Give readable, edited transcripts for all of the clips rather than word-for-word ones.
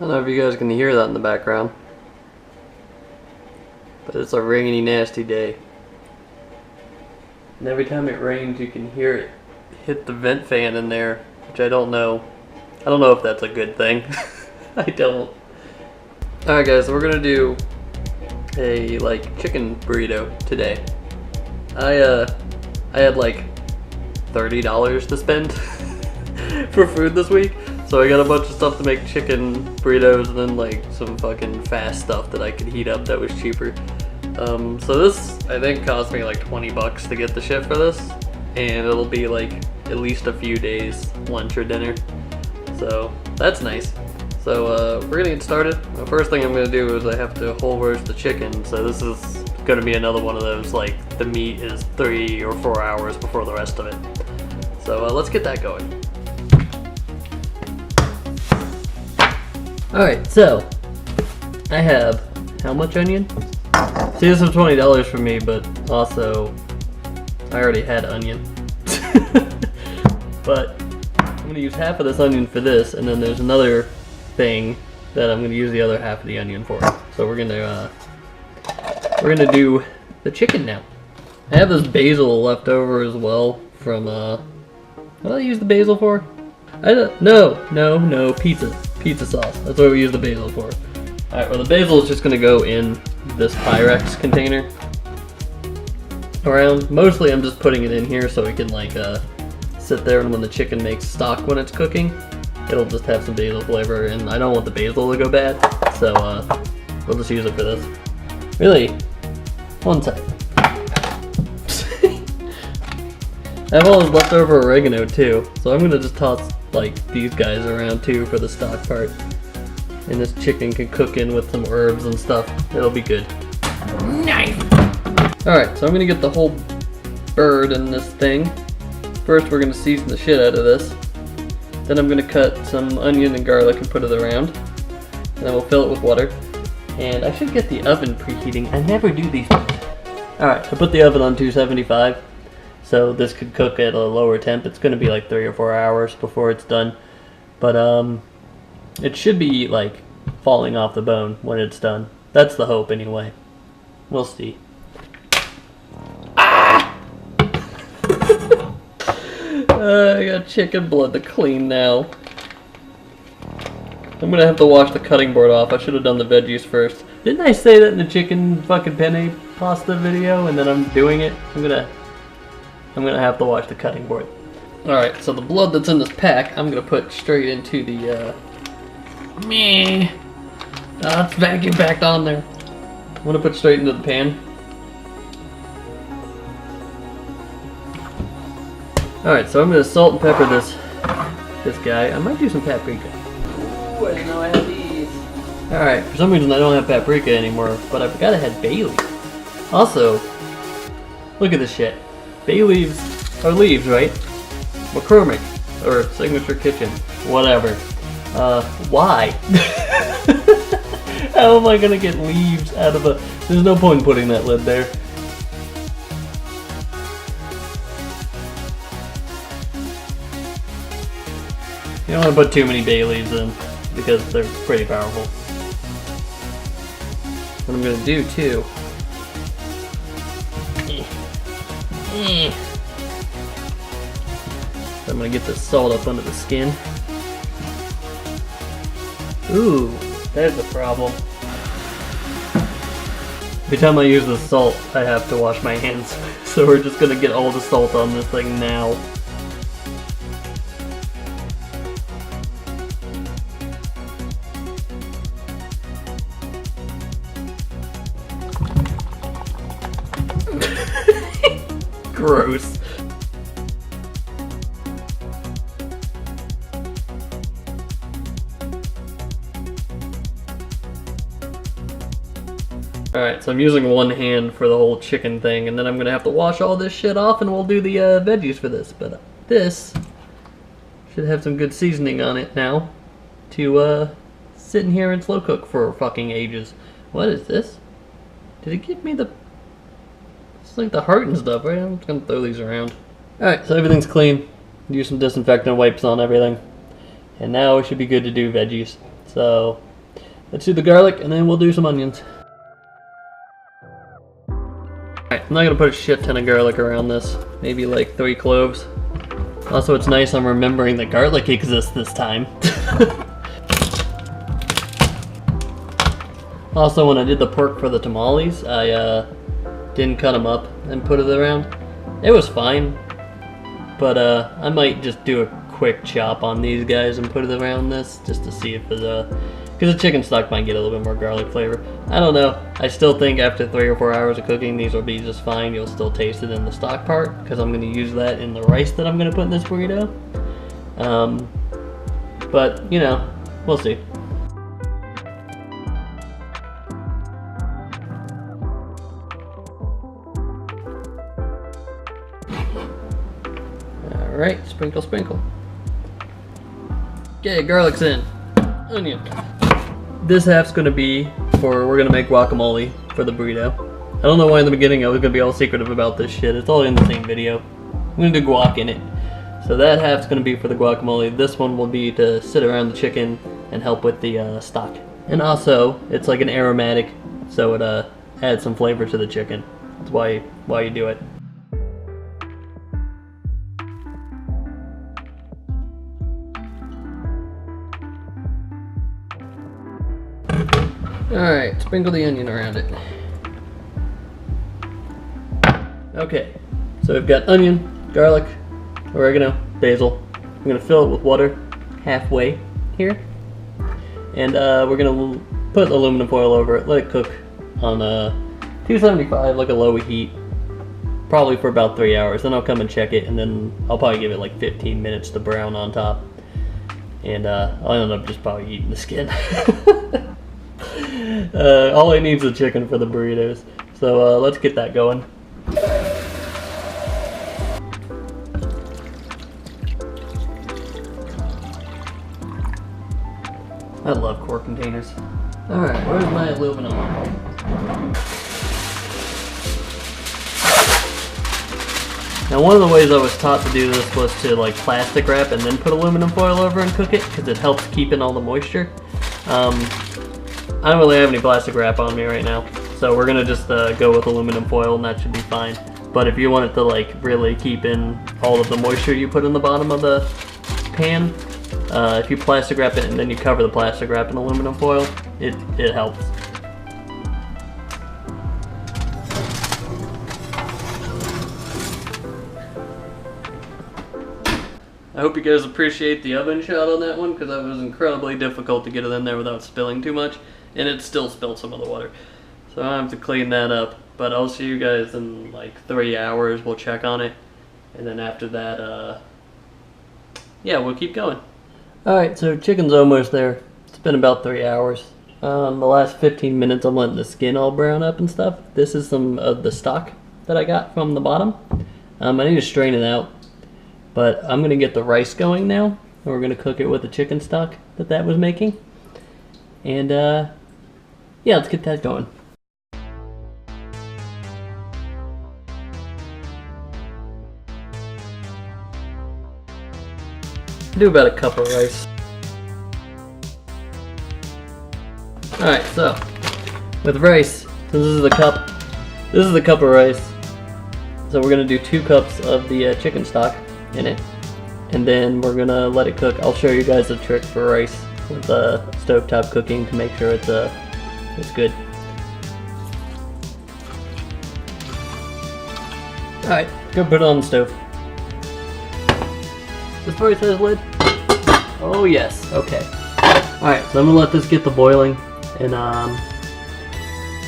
don't know if you guys can hear that in the background, but it's a rainy, nasty day. And every time it rains, you can hear it hit the vent fan in there, which I don't know. I don't know if that's a good thing. I don't. Alright guys, so we're gonna do a chicken burrito today. I had like $30 to spend for food this week. So I got a bunch of stuff to make chicken burritos and then like some fucking fast stuff that I could heat up that was cheaper. So this I think cost me like 20 bucks to get the shit for this, and it'll be like at least a few days lunch or dinner. So that's nice. So we're gonna get started. The first thing I'm gonna do is I have to whole roast the chicken. So this is gonna be another one of those like the meat is 3 or 4 hours before the rest of it. So let's get that going. Alright, so I have how much onion? See, this is $20 for me, but also I already had onion. But I'm going to use half of this onion for this, and then there's another thing that I'm going to use the other half of the onion for. So we're going to do the chicken now. I have this basil left over as well from what did I use the basil for? No, pizza sauce. That's what we use the basil for. Alright, well the basil is just going to go in this Pyrex container around. Mostly I'm just putting it in here so it can like sit there, and when the chicken makes stock when it's cooking, it'll just have some basil flavor, and I don't want the basil to go bad, so we'll just use it for this. Really? One sec. I have all this leftover oregano too, so I'm going to just toss like these guys around too for the stock part, and this chicken can cook in with some herbs and stuff. It'll be good. Nice. Alright, so I'm gonna get the whole bird in this thing. First we're gonna season the shit out of this. Then I'm gonna cut some onion and garlic and put it around, and then we'll fill it with water. And I should get the oven preheating. I never do these things. Alright, so put the oven on 275. So this could cook at a lower temp. It's going to be like 3 or 4 hours before it's done. But it should be like falling off the bone when it's done. That's the hope anyway. We'll see. Ah! I got chicken blood to clean now. I'm going to have to wash the cutting board off. I should have done the veggies first. Didn't I say that in the chicken fucking penne pasta video, and then I'm doing it? I'm gonna have to wash the cutting board. Alright, so the blood that's in this pack, I'm gonna put straight into the, it's vacuum packed on there. I'm gonna put straight into the pan. Alright, so I'm gonna salt and pepper this guy. I might do some paprika. Ooh, I didn't know I had these. Alright, for some reason I don't have paprika anymore, but I forgot I had bay leaves. Also, look at this shit. Bay leaves are leaves, right? McCormick, or Signature Kitchen, whatever. Why? How am I gonna get leaves out of a... There's no point in putting that lid there. You don't want to put too many bay leaves in, because they're pretty powerful. What I'm gonna do too... I'm gonna get the salt up under the skin. Ooh, there's a problem. Every time I use the salt, I have to wash my hands. So we're just gonna get all the salt on this thing now. Gross. Alright, so I'm using one hand for the whole chicken thing, and then I'm gonna have to wash all this shit off, and we'll do the veggies for this. But this should have some good seasoning on it now to sit in here and slow cook for fucking ages. What is this? Did it give me the... It's like the heart and stuff, right? I'm just gonna throw these around. Alright, so everything's clean. Use some disinfectant wipes on everything. And now we should be good to do veggies. So, let's do the garlic and then we'll do some onions. Alright, I'm not gonna put a shit ton of garlic around this. Maybe like 3 cloves. Also, it's nice I'm remembering that garlic exists this time. Also, when I did the pork for the tamales, I didn't cut them up and put it around. It was fine, but I might just do a quick chop on these guys and put it around this just to see if there's because the chicken stock might get a little bit more garlic flavor. I don't know. I still think after 3 or 4 hours of cooking, these will be just fine. You'll still taste it in the stock part because I'm going to use that in the rice that I'm going to put in this burrito. But, you know, we'll see. Alright, sprinkle, sprinkle. Okay, garlic's in. Onion. This half's gonna be we're gonna make guacamole for the burrito. I don't know why in the beginning I was gonna be all secretive about this shit. It's all in the same video. I'm gonna do guac in it. So that half's gonna be for the guacamole. This one will be to sit around the chicken and help with the stock. And also, it's like an aromatic, so it adds some flavor to the chicken. That's why you do it. Alright, sprinkle the onion around it. Okay, so we've got onion, garlic, oregano, basil. I'm going to fill it with water halfway here. And we're going to put aluminum foil over it, let it cook on 275, like a low heat, probably for about 3 hours. Then I'll come and check it, and then I'll probably give it like 15 minutes to brown on top. And I'll end up just probably eating the skin. All I need is the chicken for the burritos. So let's get that going. I love quart containers. Alright, where's my aluminum? Now one of the ways I was taught to do this was to like plastic wrap and then put aluminum foil over and cook it because it helps keep in all the moisture. I don't really have any plastic wrap on me right now, so we're gonna just go with aluminum foil and that should be fine. But if you want it to like really keep in all of the moisture you put in the bottom of the pan, if you plastic wrap it and then you cover the plastic wrap in aluminum foil, it helps. I hope you guys appreciate the oven shot on that one because that was incredibly difficult to get it in there without spilling too much. And it still spilled some of the water. So I have to clean that up. But I'll see you guys in like 3 hours. We'll check on it. And then after that, yeah, we'll keep going. Alright, so chicken's almost there. It's been about 3 hours. The last 15 minutes I'm letting the skin all brown up and stuff. This is some of the stock that I got from the bottom. I need to strain it out. But I'm going to get the rice going now. And we're going to cook it with the chicken stock that was making. And yeah, let's get that going. Do about a cup of rice. Alright, so with rice, so this is the cup of rice. So we're gonna do 2 cups of the chicken stock in it, and then we're gonna let it cook. I'll show you guys a trick for rice with stovetop cooking to make sure it's good. Alright, go put it on the stove. This rice has lid? Oh yes, okay. Alright, so I'm gonna let this get to boiling, and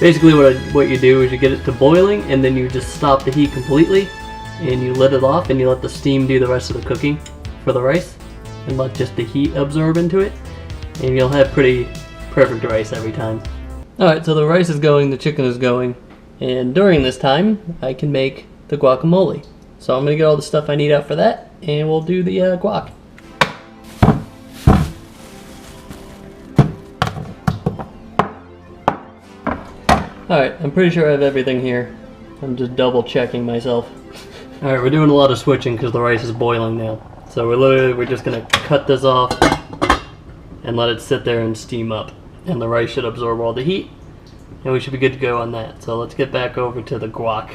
basically what you do is you get it to boiling and then you just stop the heat completely and you let it off and you let the steam do the rest of the cooking for the rice and let just the heat absorb into it, and you'll have pretty perfect rice every time. Alright, so the rice is going, the chicken is going, and during this time I can make the guacamole. So I'm gonna get all the stuff I need out for that, and we'll do the guac. Alright, I'm pretty sure I have everything here. I'm just double checking myself. Alright, we're doing a lot of switching because the rice is boiling now. So we're just gonna cut this off and let it sit there and steam up and the rice should absorb all the heat, and we should be good to go on that. So let's get back over to the guac.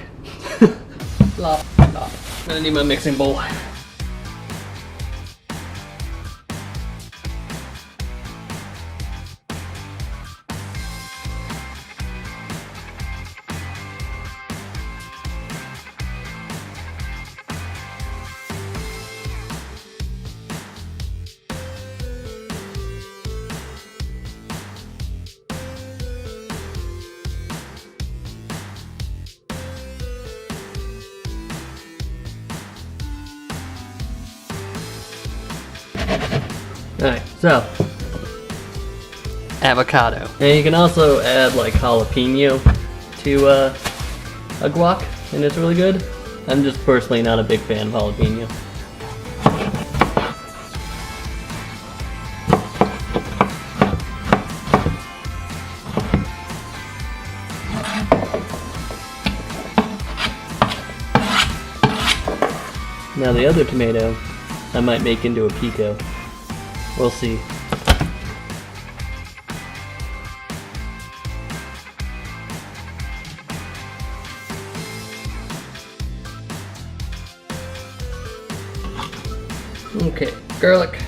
I'm gonna need my mixing bowl. Alright, so avocado. And you can also add like jalapeno to a guac, and it's really good. I'm just personally not a big fan of jalapeno. Now the other tomato I might make into a pico. We'll see. Okay, garlic.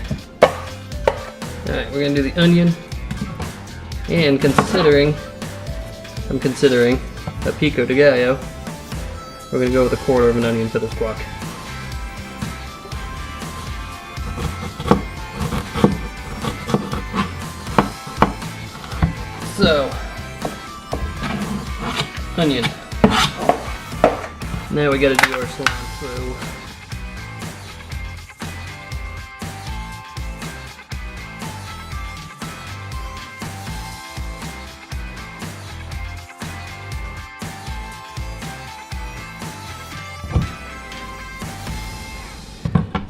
Alright, we're gonna do the onion. And I'm considering a pico de gallo. We're gonna go with 1/4 of an onion for this guac. So, onion. Now we gotta do our cilantro.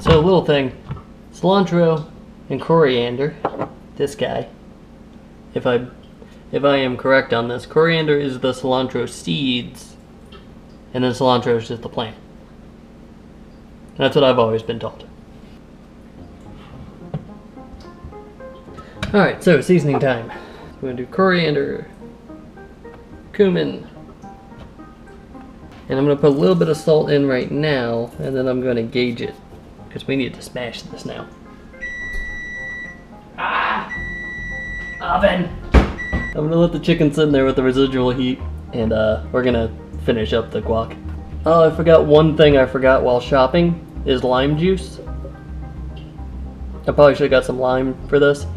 So, a little thing, cilantro and coriander, this guy, if I am correct on this, coriander is the cilantro seeds, and then cilantro is just the plant. That's what I've always been taught. Alright, so seasoning time. We're going to do coriander, cumin, and I'm going to put a little bit of salt in right now, and then I'm going to gauge it, because we need to smash this now. Ah! Oven! I'm gonna let the chicken sit in there with the residual heat, and we're gonna finish up the guac. Oh, I forgot one thing I forgot while shopping is lime juice. I probably should have got some lime for this,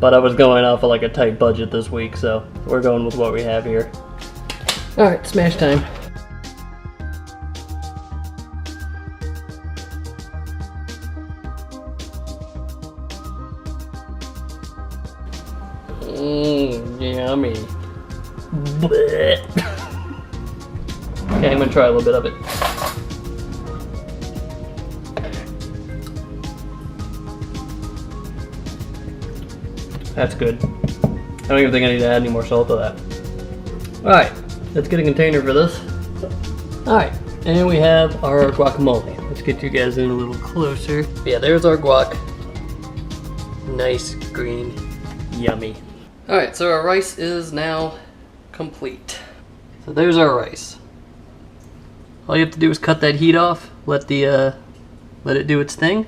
but I was going off of like a tight budget this week, so we're going with what we have here. Alright, smash time. Yummy. Blech. Okay, I'm gonna try a little bit of it. That's good. I don't even think I need to add any more salt to that. Alright, let's get a container for this. Alright, and we have our guacamole. Let's get you guys in a little closer. Yeah, there's our guac. Nice, green, yummy. Alright, so our rice is now complete. So there's our rice. All you have to do is cut that heat off, let it do its thing.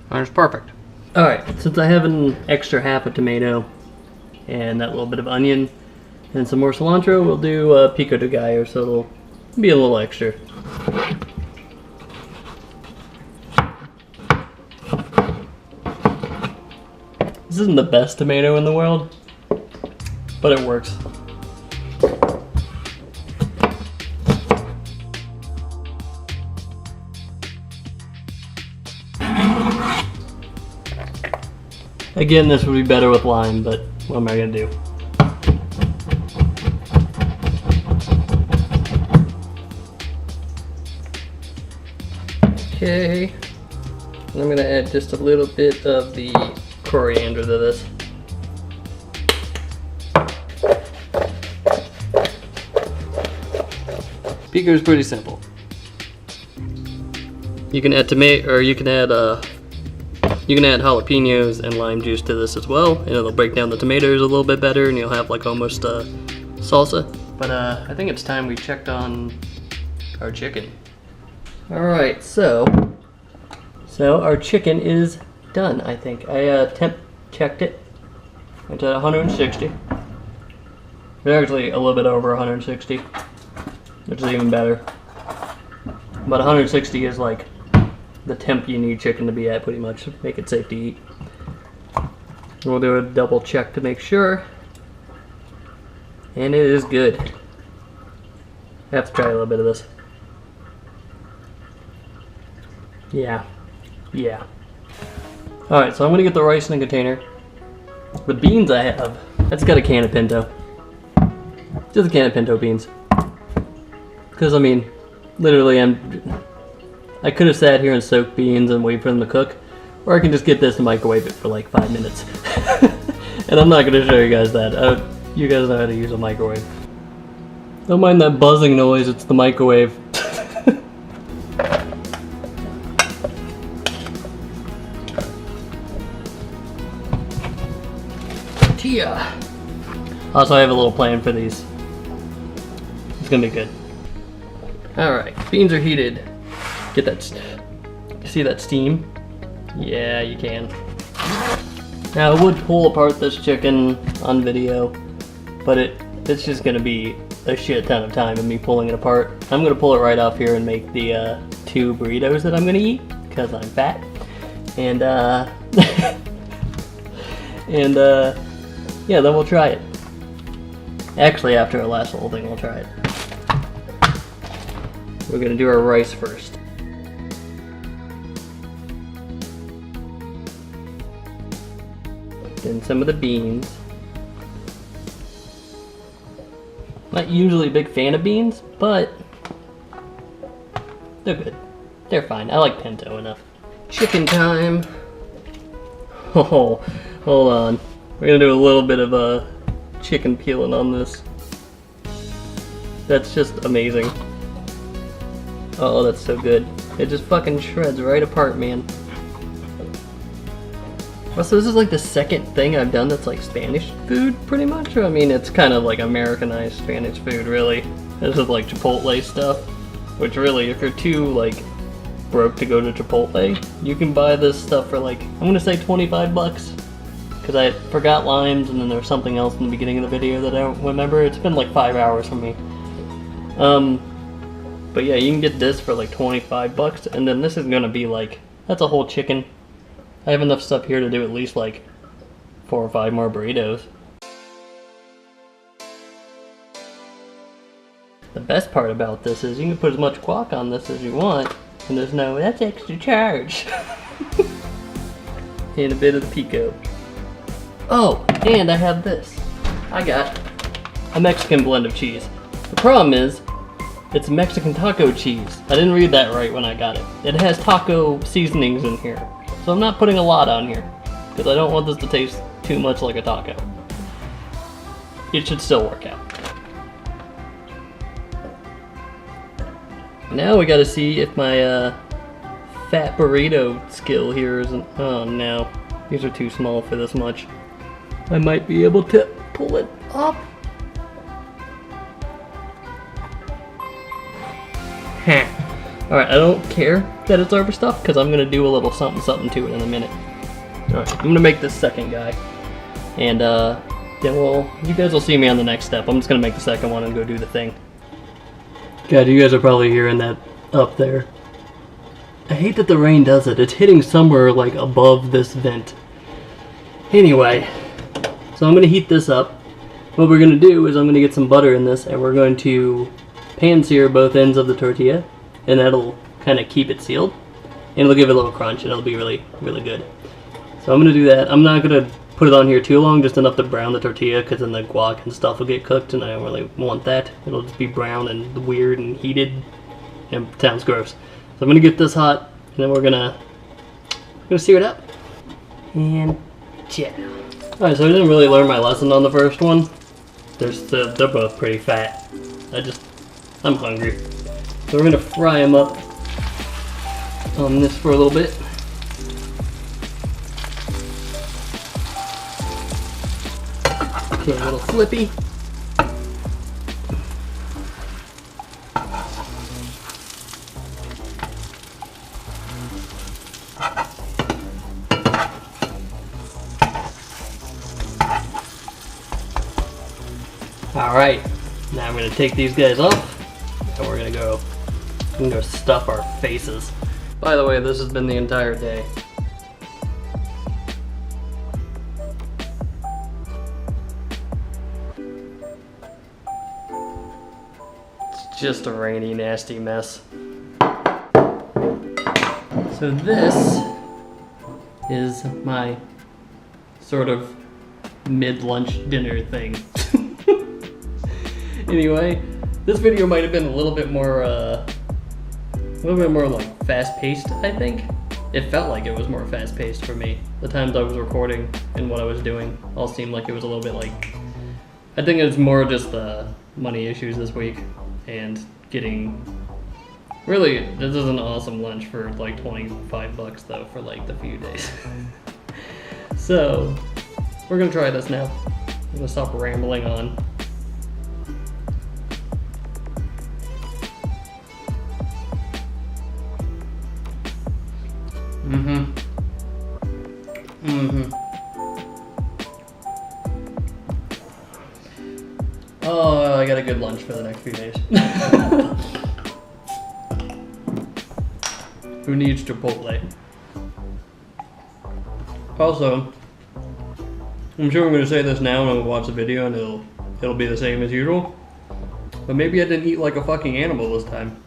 And it's perfect. Alright, since I have an extra half a tomato and that little bit of onion and some more cilantro, we'll do pico de gallo, so it'll be a little extra. This isn't the best tomato in the world, but it works. Again, this would be better with lime, but what am I gonna do? Okay, and I'm gonna add just a little bit of the coriander to this. Pico is pretty simple. You can add tomato, or you can add You can add jalapenos and lime juice to this as well, and it'll break down the tomatoes a little bit better, and you'll have like almost salsa. But I think it's time we checked on our chicken. All right, so our chicken is done. I think I temp checked it. It's at 160. It's actually a little bit over 160, which is even better. But 160 is like the temp you need chicken to be at, pretty much, to make it safe to eat. We'll do a double check to make sure. And it is good. I have to try a little bit of this. Yeah. Alright, so I'm gonna get the rice in a container. The beans I have, that's got a can of pinto. Just a can of pinto beans. Because, I mean, literally I could have sat here and soaked beans and wait for them to cook. Or I can just get this and microwave it for like 5 minutes. And I'm not gonna show you guys that. You guys know how to use a microwave. Don't mind that buzzing noise, it's the microwave. Tortilla. Also, I have a little plan for these. It's gonna be good. Alright, beans are heated. Get that, see that steam? Yeah, you can. Now, I would pull apart this chicken on video, but it's just gonna be a shit ton of time of me pulling it apart. I'm gonna pull it right off here and make the 2 burritos that I'm gonna eat, because I'm fat. And yeah, then we'll try it. Actually, after our last little thing, we'll try it. We're gonna do our rice first. Then some of the beans. Not usually a big fan of beans, but they're good. They're fine. I like pinto enough. Chicken time. Oh, hold on. We're gonna do a little bit of a chicken peeling on this. That's just amazing. Oh, that's so good. It just fucking shreds right apart, man. So this is like the second thing I've done that's like Spanish food, pretty much. I mean, it's kind of like Americanized Spanish food, really. This is like Chipotle stuff, which really, if you're too like broke to go to Chipotle, you can buy this stuff for like, I'm gonna say 25 bucks. Because I forgot limes, and then there was something else in the beginning of the video that I don't remember. It's been like 5 hours for me. But yeah, you can get this for like 25 bucks, and then this is gonna be like, that's a whole chicken. I have enough stuff here to do at least like 4 or 5 more burritos. The best part about this is you can put as much guac on this as you want, and there's no, that's extra charge. And a bit of the pico. Oh, and I have this. I got a Mexican blend of cheese. The problem is, it's Mexican taco cheese. I didn't read that right when I got it. It has taco seasonings in here. So I'm not putting a lot on here, because I don't want this to taste too much like a taco. It should still work out. Now we gotta see if my fat burrito skill here isn't, oh no. These are too small for this much. I might be able to pull it up. Alright, I don't care that it's overstuffed because I'm going to do a little something to it in a minute. Alright, I'm going to make this second guy. And then you guys will see me on the next step. I'm just going to make the second one and go do the thing. God, you guys are probably hearing that up there. I hate that the rain does it. It's hitting somewhere like above this vent. Anyway, so I'm going to heat this up. What we're going to do is I'm going to get some butter in this, and we're going to pan sear both ends of the tortilla, and that'll kind of keep it sealed, and it'll give it a little crunch, and it'll be really, really good. So I'm going to do that. I'm not going to put it on here too long, just enough to brown the tortilla, because then the guac and stuff will get cooked, and I don't really want that. It'll just be brown and weird and heated, and it sounds gross. So I'm going to get this hot, and then we're going to sear it up. And yeah. Alright, so I didn't really learn my lesson on the first one. They're both pretty fat. I'm hungry. So we're going to fry them up on this for a little bit. a little flippy. Alright, now I'm going to take these guys off, and we're going to go stuff our faces. By the way, this has been the entire day. It's just a rainy, nasty mess. So this is my sort of mid-lunch dinner thing. Anyway, this video might have been a little bit more like fast-paced, I think. It felt like it was more fast-paced for me. The times I was recording and what I was doing all seemed like it was a little bit like... I think it's more just the money issues this week and getting... Really, this is an awesome lunch for like 25 bucks though for like the few days. So, we're gonna try this now. I'm gonna stop rambling on. Oh, I got a good lunch for the next few days. Who needs Chipotle? Also, I'm sure I'm going to say this now and I'll watch the video and it'll be the same as usual. But maybe I didn't eat like a fucking animal this time.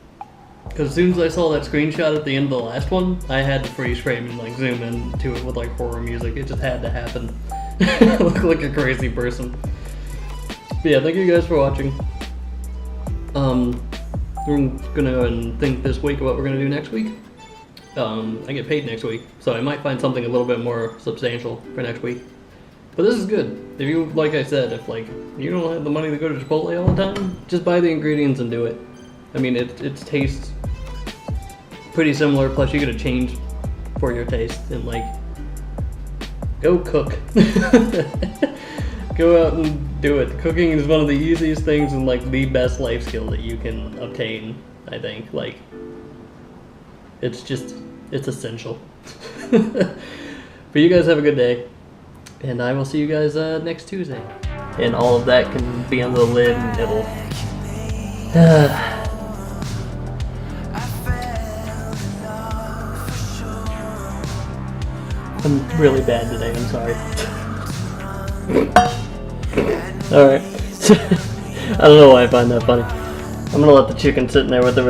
Because as soon as I saw that screenshot at the end of the last one, I had to freeze frame and like zoom into it with like horror music. It just had to happen. I look like a crazy person. But yeah, thank you guys for watching. We're gonna go and think this week of what we're gonna do next week. I get paid next week, so I might find something a little bit more substantial for next week. But this is good. If you, like I said, if like you don't have the money to go to Chipotle all the time, just buy the ingredients and do it. I mean, it tastes pretty similar, plus you get a change for your taste, and like, go cook. Go out and do it. Cooking is one of the easiest things and like the best life skill that you can obtain, I think. Like, it's essential. But you guys have a good day, and I will see you guys next Tuesday. And all of that can be under the lid and it'll... I'm really bad today, I'm sorry. Alright. I don't know why I find that funny. I'm gonna let the chicken sit in there with the